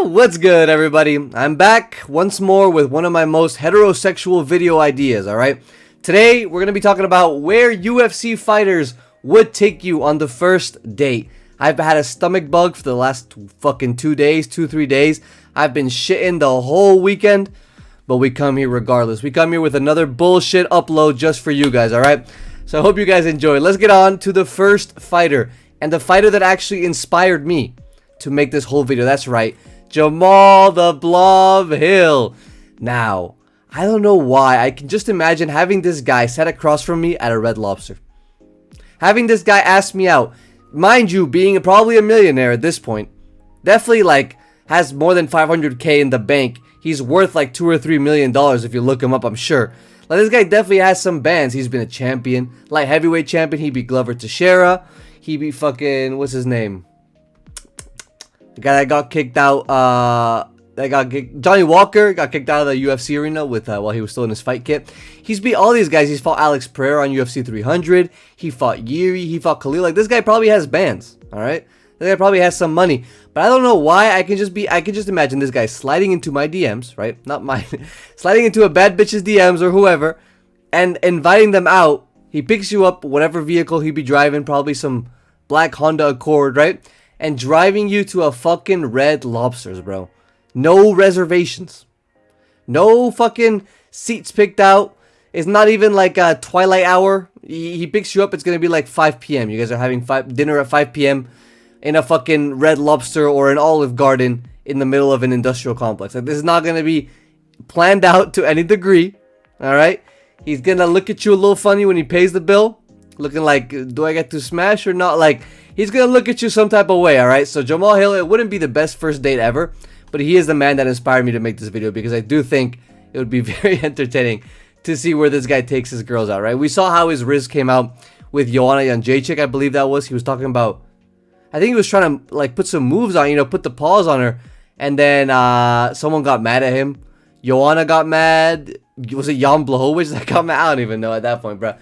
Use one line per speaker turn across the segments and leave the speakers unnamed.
What's good, everybody? I'm back once more with one of my most heterosexual video ideas, alright? Today, we're going to be talking about where UFC fighters would take you on the first date. I've had a stomach bug for the last fucking 3 days. I've been shitting the whole weekend, but we come here regardless. We come here with another bullshit upload just for you guys, alright? So I hope you guys enjoy. Let's get on to the first fighter, and the fighter that actually inspired me to make this whole video. That's right, Jamahal the Blob Hill. Now, I don't know why, I can just imagine having this guy sat across from me at a Red Lobster. Having this guy ask me out. Mind you, being probably a millionaire at this point. Definitely like has more than 500k in the bank. He's worth like $2 or $3 million if you look him up, I'm sure. Like, this guy definitely has some bands. He's been a champion, light heavyweight champion. He beat Glover Teixeira. He beat fucking, what's his name? The guy that got kicked out, Johnny Walker got kicked out of the UFC arena with while he was still in his fight kit. He's beat all these guys. He's fought Alex Pereira on UFC 300. He fought Jiri. He fought Khalil. Like, this guy probably has bands, all right? This guy probably has some money. But I don't know why. I can just imagine this guy sliding into my DMs, right? Not mine. Sliding into a bad bitch's DMs or whoever and inviting them out. He picks you up, whatever vehicle he be driving, probably some black Honda Accord, right? And driving you to a fucking Red Lobsters, bro. No reservations. No fucking seats picked out. It's not even like a twilight hour. He picks you up. It's going to be like 5 p.m. You guys are having dinner at 5 p.m. in a fucking Red Lobster or an Olive Garden in the middle of an industrial complex. Like, this is not going to be planned out to any degree. All right? He's going to look at you a little funny when he pays the bill. Looking like, do I get to smash or not? Like, he's going to look at you some type of way, all right? So Jamahal Hill, it wouldn't be the best first date ever, but he is the man that inspired me to make this video because I do think it would be very entertaining to see where this guy takes his girls out, right? We saw how his Riz came out with Joanna Jędrzejczyk, I believe that was. He was talking about, I think he was trying to, like, put some moves on, you know, put the paws on her, and then someone got mad at him. Joanna got mad. Was it Jan Blachowicz that got mad? I don't even know at that point, bro.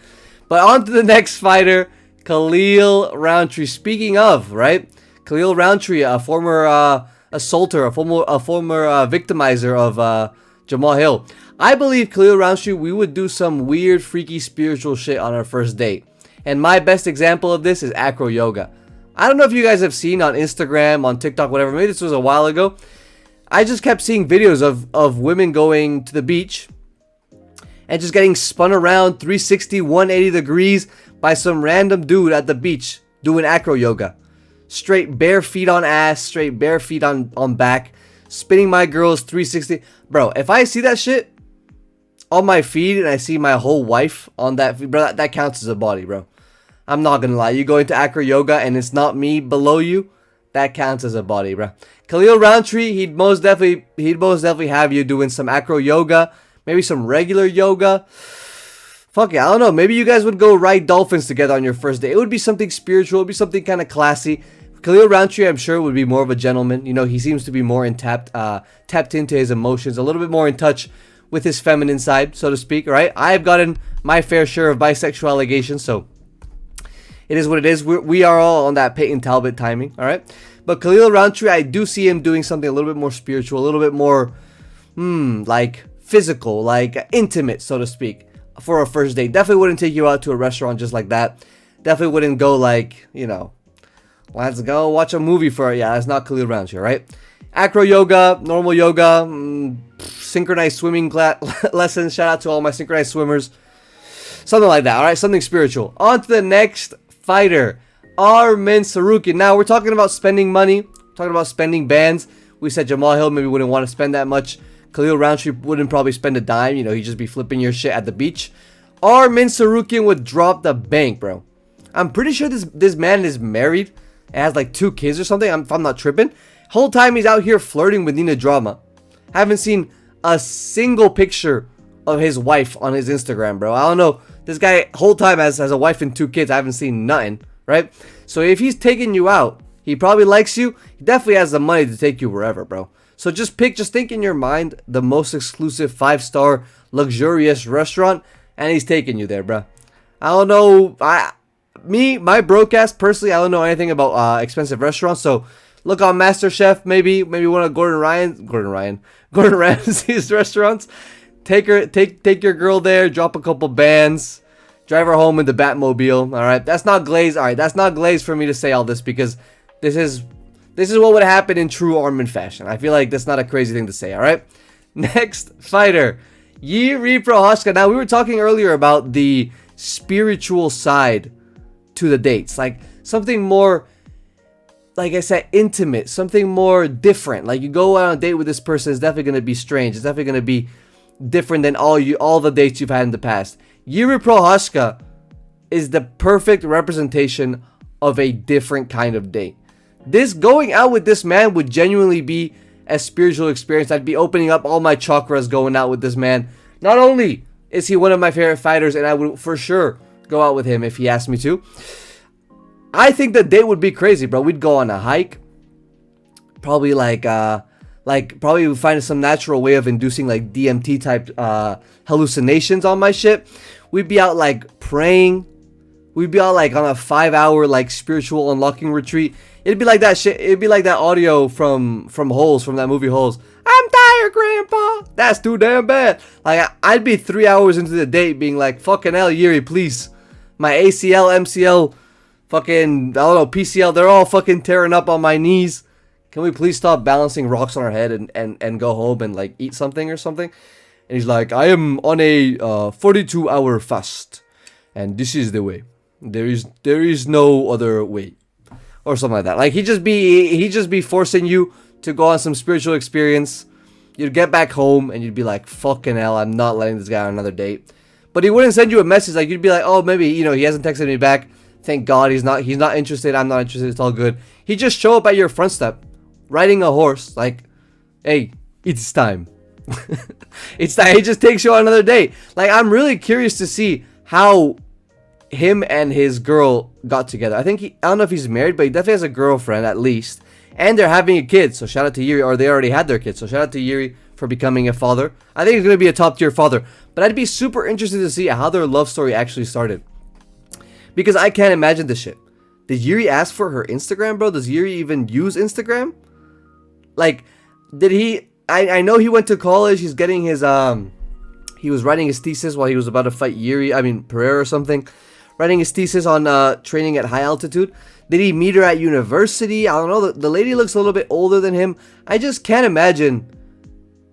But on to the next fighter, Khalil Rountree. Speaking of, right? Khalil Rountree, a former assaulter, a former victimizer of Jamahal Hill. I believe Khalil Rountree, we would do some weird, freaky, spiritual shit on our first date. And my best example of this is acro yoga. I don't know if you guys have seen on Instagram, on TikTok, whatever. Maybe this was a while ago. I just kept seeing videos of women going to the beach and just getting spun around 360, 180 degrees by some random dude at the beach doing acro yoga. Straight bare feet on ass, straight bare feet on back, spinning my girls 360. Bro, if I see that shit on my feed and I see my whole wife on that feed, bro, that counts as a body, bro. I'm not gonna lie. You go into acro yoga and it's not me below you, that counts as a body, bro. Khalil Rountree, he'd most definitely have you doing some acro yoga, maybe some regular yoga. Fuck it, I don't know. Maybe you guys would go ride dolphins together on your first date. It would be something spiritual. It would be something kind of classy. Khalil Rountree, I'm sure, would be more of a gentleman. You know, he seems to be more tapped into his emotions, a little bit more in touch with his feminine side, so to speak, right? I've gotten my fair share of bisexual allegations, so it is what it is. We are all on that Peyton Talbot timing, all right? But Khalil Rountree, I do see him doing something a little bit more spiritual, a little bit more, like physical, like intimate, so to speak, for a first date. Definitely wouldn't take you out to a restaurant just like that. Definitely wouldn't go like, you know, let's go watch a movie for it. Yeah, that's not Khalil Rountree, right? Acro yoga, normal yoga, synchronized swimming lessons. Shout out to all my synchronized swimmers. Something like that, all right? Something spiritual. On to the next fighter, Arman Tsarukyan. Now, we're talking about spending money, talking about spending bands. We said Jamahal Hill maybe wouldn't want to spend that much. Khalil Rountree wouldn't probably spend a dime. You know, he'd just be flipping your shit at the beach. Arman Tsarukyan would drop the bank, bro. I'm pretty sure this man is married and has like 2 kids or something, if I'm not tripping. Whole time he's out here flirting with Nina Drama. Haven't seen a single picture of his wife on his Instagram, bro. I don't know. This guy whole time has a wife and 2 kids. I haven't seen nothing, right? So if he's taking you out, he probably likes you. He definitely has the money to take you wherever, bro. So just think in your mind the most exclusive 5-star luxurious restaurant, and he's taking you there, bro. I don't know. My broadcast personally, I don't know anything about expensive restaurants. So Look on MasterChef, maybe one of Gordon Ramsay's restaurants. Take your girl there, drop a couple bands, drive her home in the Batmobile. All right, that's not glaze. All right, that's not glaze for me to say all this, because this is what would happen in true Arman fashion. I feel like that's not a crazy thing to say. All right, next fighter, Jiri Prochazka. Now, we were talking earlier about the spiritual side to the dates, like something more, like I said, intimate, something more different. Like, you go on a date with this person, it's definitely going to be strange. It's definitely going to be different than all the dates you've had in the past. Jiri Prochazka is the perfect representation of a different kind of date. This going out with this man would genuinely be a spiritual experience. I'd be opening up all my chakras going out with this man. Not only is he one of my favorite fighters, and I would for sure go out with him if he asked me to, I think the date would be crazy, bro. We'd go on a hike. Probably probably we'd find some natural way of inducing like DMT type hallucinations on my shit. We'd be out like praying. We'd be out like on a 5-hour like spiritual unlocking retreat. It'd be like that shit. It'd be like that audio from Holes, from that movie Holes. I'm tired, Grandpa. That's too damn bad. Like, I'd be 3 hours into the date being like, fucking hell, Jiri, please. My ACL, MCL, fucking, I don't know, PCL, they're all fucking tearing up on my knees. Can we please stop balancing rocks on our head and go home and like eat something or something? And he's like, I am on a 42-hour fast, and this is the way. There is no other way, or something like that. Like, he'd just be forcing you to go on some spiritual experience. You'd get back home and you'd be like, fucking hell, I'm not letting this guy on another date. But he wouldn't send you a message. Like, you'd be like, oh, maybe, you know, he hasn't texted me back. Thank God he's not interested. I'm not interested. It's all good. He'd just show up at your front step, riding a horse, like, hey, it's time. It's time. He just takes you on another date. Like, I'm really curious to see how him and his girl got together. I don't know if he's married, but he definitely has a girlfriend at least. And they're having a kid, so shout out to Jiri, or they already had their kid, so shout out to Jiri for becoming a father. I think he's going to be a top tier father. But I'd be super interested to see how their love story actually started. Because I can't imagine this shit. Did Jiri ask for her Instagram, bro? Does Jiri even use Instagram? Like, did he... I know he went to college. He's getting his... He was writing his thesis while he was about to fight Pereira or something. Writing his thesis on training at high altitude. Did he meet her at university? I don't know. The lady looks a little bit older than him. I just can't imagine.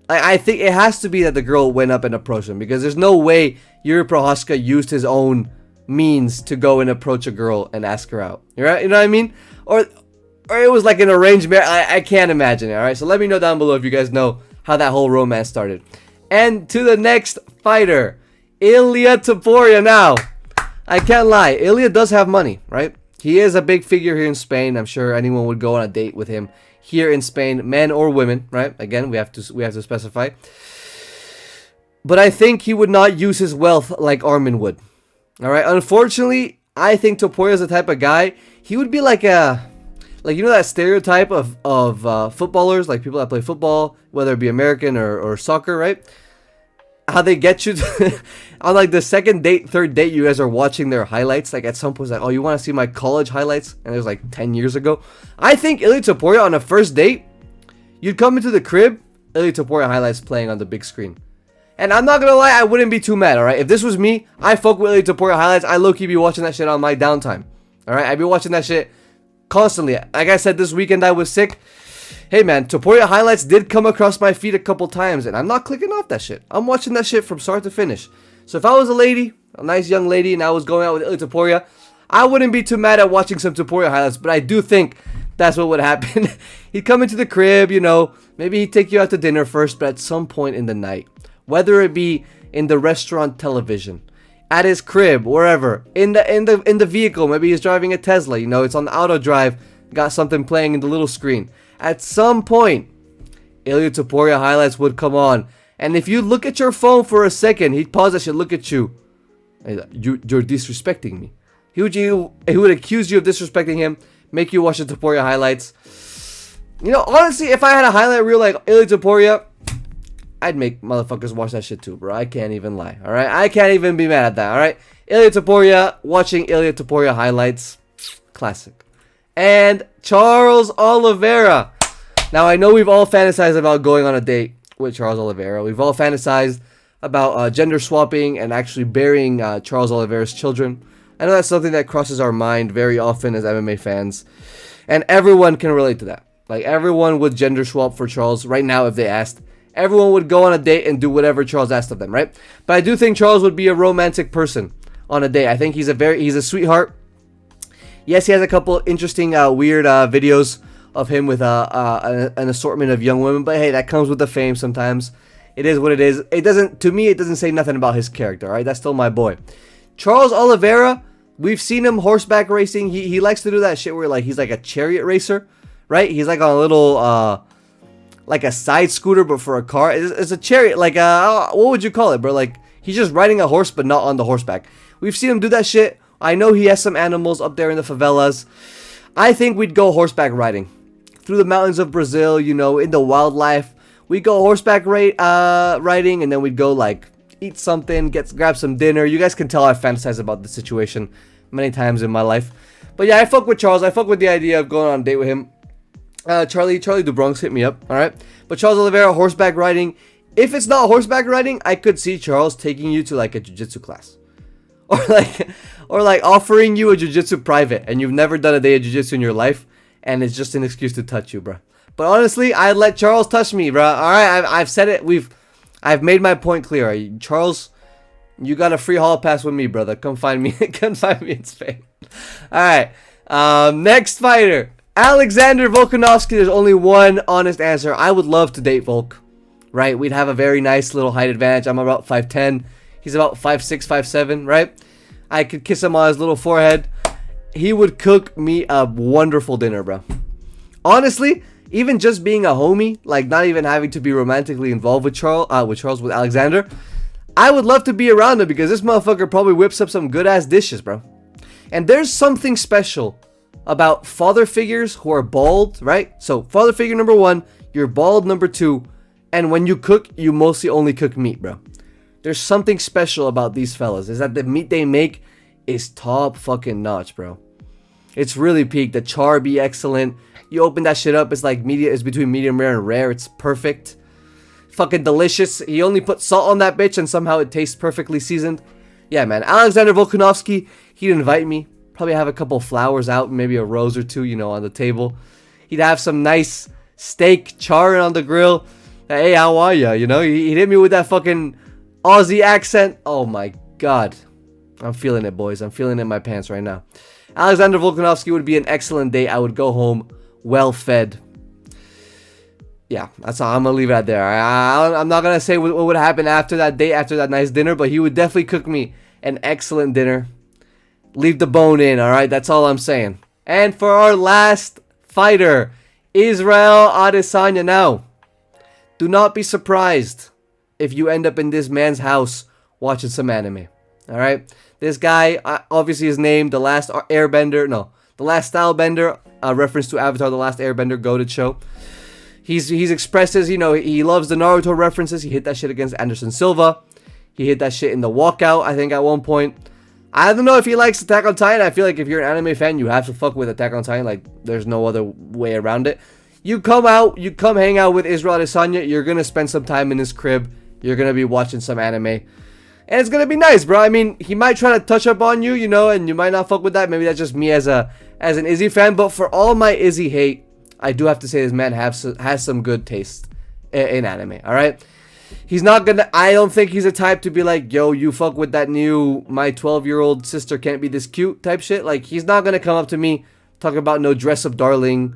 I think it has to be that the girl went up and approached him, because there's no way Jiri Prochazka used his own means to go and approach a girl and ask her out. Right? You know what I mean? Or it was like an arranged marriage. I can't imagine it. All right. So let me know down below if you guys know how that whole romance started. And to the next fighter, Ilia Topuria. Now, I can't lie. Ilia does have money, right? He is a big figure here in Spain. I'm sure anyone would go on a date with him here in Spain, men or women, right? Again, we have to specify. But I think he would not use his wealth like Arman would. All right. Unfortunately, I think Topuria is the type of guy. He would be like you know that stereotype of footballers, like people that play football, whether it be American or soccer, right? How they get you to, on like the second date, third date, you guys are watching their highlights. Like at some point, it's like, oh, you want to see my college highlights? And it was like 10 years ago. I think Ilia Topuria on a first date, you'd come into the crib, Ilia Topuria highlights playing on the big screen. And I'm not going to lie, I wouldn't be too mad, all right? If this was me, I fuck with Ilia Topuria highlights. I low-key be watching that shit on my downtime, all right? I'd be watching that shit constantly. Like I said, this weekend I was sick. Hey man, Topuria highlights did come across my feed a couple times, and I'm not clicking off that shit. I'm watching that shit from start to finish. So if I was a lady, a nice young lady, and I was going out with Ilia Topuria, I wouldn't be too mad at watching some Topuria highlights, but I do think that's what would happen. He'd come into the crib, you know, maybe he'd take you out to dinner first, but at some point in the night, whether it be in the restaurant television, at his crib, wherever, in the vehicle, maybe he's driving a Tesla, you know, it's on the auto drive, got something playing in the little screen. At some point, Ilia Topuria highlights would come on. And if you look at your phone for a second, he'd pause that shit, look at you. You're disrespecting me. He would accuse you of disrespecting him, make you watch the Topuria highlights. You know, honestly, if I had a highlight reel like Ilia Topuria, I'd make motherfuckers watch that shit too, bro. I can't even lie, alright? I can't even be mad at that, alright? Ilia Topuria, watching Ilia Topuria highlights, classic. and Charles Oliveira. Now, I know we've all fantasized about going on a date with Charles Oliveira. We've all fantasized about gender swapping and actually burying Charles Oliveira's children. I know that's something that crosses our mind very often as MMA fans. And everyone can relate to that. Like, everyone would gender swap for Charles right now if they asked. Everyone would go on a date and do whatever Charles asked of them, right? But I do think Charles would be a romantic person on a date. I think he's a sweetheart. Yes, he has a couple interesting, weird videos of him with an assortment of young women. But hey, that comes with the fame sometimes. It is what it is. To me, it doesn't say nothing about his character, all right? That's still my boy. Charles Oliveira, we've seen him horseback racing. He likes to do that shit where like he's like a chariot racer, right? He's like on a little, like a side scooter, but for a car. It's a chariot, like, what would you call it, bro? Like, he's just riding a horse, but not on the horseback. We've seen him do that shit. I know he has some animals up there in the favelas. I think we'd go horseback riding through the mountains of Brazil, you know, in the wildlife. We'd go horseback riding, and then we'd go, like, eat something, grab some dinner. You guys can tell I fantasize about this situation many times in my life. But yeah, I fuck with Charles. I fuck with the idea of going on a date with him. Charlie DeBronx hit me up, all right? But Charles Oliveira, horseback riding. If it's not horseback riding, I could see Charles taking you to, like, a jiu-jitsu class. Or like offering you a jiu-jitsu private, and you've never done a day of jiu-jitsu in your life, and it's just an excuse to touch you, bro. But honestly, I'd let Charles touch me, bro. All right, I've said it. I've made my point clear. Right? Charles, you got a free hall pass with me, brother. Come find me. Come find me in Spain. All right. Next fighter, Alexander Volkanovski. There's only one honest answer. I would love to date Volk. Right? We'd have a very nice little height advantage. I'm about 5'10". He's about 5'6", 5'7", right? I could kiss him on his little forehead. He would cook me a wonderful dinner, bro. Honestly, even just being a homie, like not even having to be romantically involved with with Alexander, I would love to be around him because this motherfucker probably whips up some good-ass dishes, bro. And there's something special about father figures who are bald, right? So, father figure number 1, you're bald number 2, and when you cook, you mostly only cook meat, bro. There's something special about these fellas, is that the meat they make is top fucking notch, bro. It's really peak. The char be excellent. You open that shit up, it's like it's between medium rare and rare. It's perfect. Fucking delicious. He only put salt on that bitch and somehow it tastes perfectly seasoned. Yeah, man. Alexander Volkanovski, he'd invite me. Probably have a couple flowers out, maybe a rose or two, you know, on the table. He'd have some nice steak charring on the grill. Hey, how are ya? You know, he'd hit me with that fucking Aussie accent. Oh my god. I'm feeling it, boys. I'm feeling it in my pants right now. Alexander Volkanovski would be an excellent date. I would go home well fed. Yeah, that's all. I'm gonna leave it at there. I'm not gonna say what would happen after that date, after that nice dinner, but he would definitely cook me an excellent dinner. Leave the bone in, alright? That's all I'm saying. And for our last fighter, Israel Adesanya. Now, do not be surprised if you end up in this man's house watching some anime. Alright? This guy, obviously his name, The Last Stylebender, reference to Avatar, The Last Airbender, goated show. He's expressed his, you know, he loves the Naruto references. He hit that shit against Anderson Silva. He hit that shit in the walkout, I think, at one point. I don't know if he likes Attack on Titan. I feel like if you're an anime fan, you have to fuck with Attack on Titan. Like, there's no other way around it. You come hang out with Israel Adesanya. You're going to spend some time in his crib. You're going to be watching some anime. And it's going to be nice, bro. I mean, he might try to touch up on you, you know, and you might not fuck with that. Maybe that's just me as an Izzy fan. But for all my Izzy hate, I do have to say this man has some good taste in anime, all right? He's not going to... I don't think he's a type to be like, yo, you fuck with that new my 12-year-old sister can't be this cute type shit. Like, he's not going to come up to me talking about no dress up darling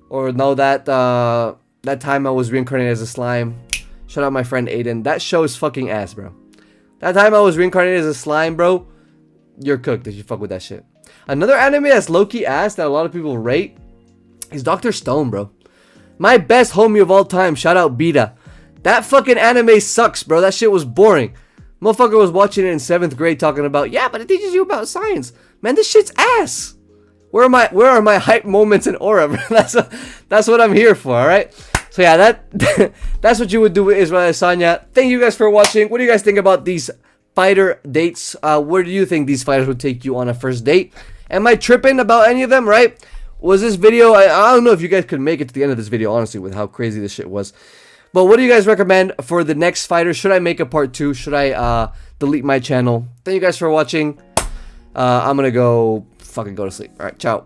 or no that time I was reincarnated as a slime. Shout out my friend Aiden. That show is fucking ass, bro. That time I was reincarnated as a slime, bro. You're cooked if you fuck with that shit. Another anime that's low-key ass that a lot of people rate is Dr. Stone, bro. My best homie of all time. Shout out Beta. That fucking anime sucks, bro. That shit was boring. Motherfucker was watching it in 7th grade talking about, yeah, but it teaches you about science. Man, this shit's ass. Where are my hype moments and aura, bro? That's what I'm here for, alright? So yeah, that's what you would do with Israel Adesanya. Thank you guys for watching. What do you guys think about these fighter dates? Where do you think these fighters would take you on a first date? Am I tripping about any of them, right? Was this video, I don't know if you guys could make it to the end of this video, honestly, with how crazy this shit was. But what do you guys recommend for the next fighter? Should I make a part 2? Should I delete my channel? Thank you guys for watching. I'm gonna go fucking go to sleep. Alright, ciao.